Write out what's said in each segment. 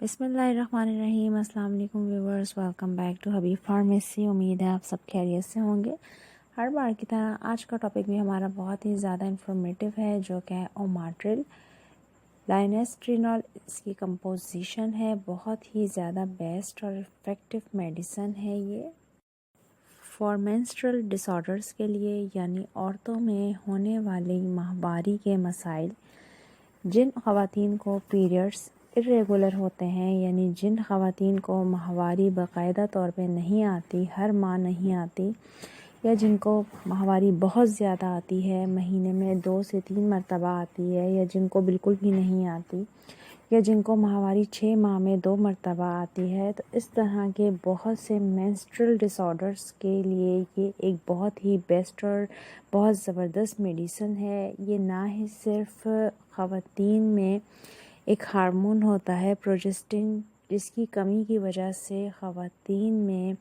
بسم اللہ الرحمن الرحیم۔ السلام علیکم viewers, welcome back to Habib pharmacy. امید ہے آپ سب خیریت سے ہوں گے۔ ہر بار کی طرح آج کا ٹاپک بھی ہمارا بہت ہی زیادہ انفارمیٹیو ہے، جو کہ ہے اوماٹرل لائنسٹرینول۔ اس کی کمپوزیشن ہے بہت ہی زیادہ بیسٹ اور افیکٹو میڈیسن ہے یہ فار مینسٹرل ڈس آرڈرز کے لیے، یعنی عورتوں میں ہونے والی ماہواری کے مسائل۔ جن خواتین کو پیریڈز irregular ہوتے ہیں، یعنی جن خواتین کو ماہواری باقاعدہ طور پہ نہیں آتی، ہر ماہ نہیں آتی، یا جن کو ماہواری بہت زیادہ آتی ہے، مہینے میں 2 سے 3 مرتبہ آتی ہے، یا جن کو بالکل بھی نہیں آتی، یا جن کو ماہواری 6 ماہ میں 2 مرتبہ آتی ہے، تو اس طرح کے بہت سے مینسٹرل ڈس آرڈرز کے لیے یہ ایک بہت ہی بیسٹ اور بہت زبردست میڈیسن ہے۔ یہ نہ ہی صرف خواتین میں ایک ہارمون ہوتا ہے پروجسٹین، جس کی کمی کی وجہ سے خواتین میں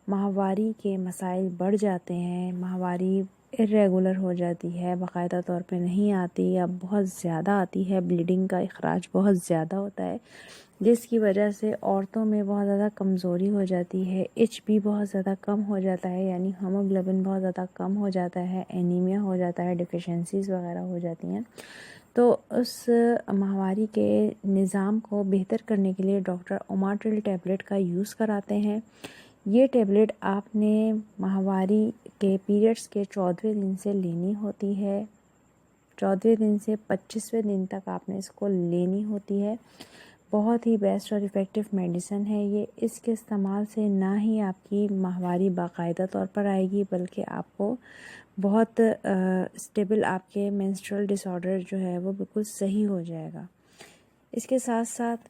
ماہواری کے مسائل بڑھ جاتے ہیں، ماہواری irregular ہو جاتی ہے، باقاعدہ طور پہ نہیں آتی یا بہت زیادہ آتی ہے، بلیڈنگ کا اخراج بہت زیادہ ہوتا ہے، جس کی وجہ سے عورتوں میں بہت زیادہ کمزوری ہو جاتی ہے، ایچ بی بہت زیادہ کم ہو جاتا ہے، یعنی ہیموگلوبن بہت زیادہ کم ہو جاتا ہے، اینیمیا ہو جاتا ہے، ڈیفیشنسیز وغیرہ ہو جاتی ہیں۔ تو اس ماہواری کے نظام کو بہتر کرنے کے لیے ڈاکٹر اوماٹرل ٹیبلٹ کا یوز کراتے ہیں۔ یہ ٹیبلٹ آپ نے ماہواری کے پیریڈز کے 14ویں دن سے لینی ہوتی ہے، 14ویں دن سے 25ویں دن تک آپ نے اس کو لینی ہوتی ہے۔ بہت ہی بیسٹ اور افیکٹو میڈیسن ہے یہ۔ اس کے استعمال سے نہ ہی آپ کی ماہواری باقاعدہ طور پر آئے گی، بلکہ آپ کو بہت اسٹیبل آپ کے مینسٹرل ڈس آرڈر جو ہے وہ بالکل صحیح ہو جائے گا۔ اس کے ساتھ ساتھ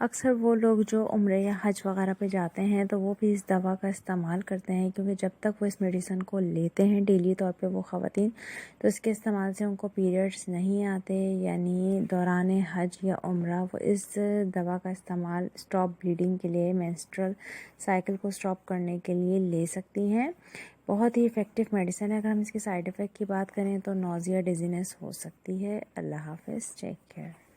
اکثر وہ لوگ جو عمرے یا حج وغیرہ پہ جاتے ہیں تو وہ بھی اس دوا کا استعمال کرتے ہیں، کیونکہ جب تک وہ اس میڈیسن کو لیتے ہیں ڈیلی طور پہ وہ خواتین، تو اس کے استعمال سے ان کو پیریڈز نہیں آتے، یعنی دوران حج یا عمرہ وہ اس دوا کا استعمال اسٹاپ بلیڈنگ کے لیے، مینسٹرل سائیکل کو اسٹاپ کرنے کے لیے لے سکتی ہیں۔ بہت ہی افیکٹو میڈیسن ہے۔ اگر ہم اس کے سائیڈ افیکٹ کی بات کریں تو نوزیا، ڈیزینس ہو سکتی ہے۔ اللہ حافظ، ٹیک کیئر۔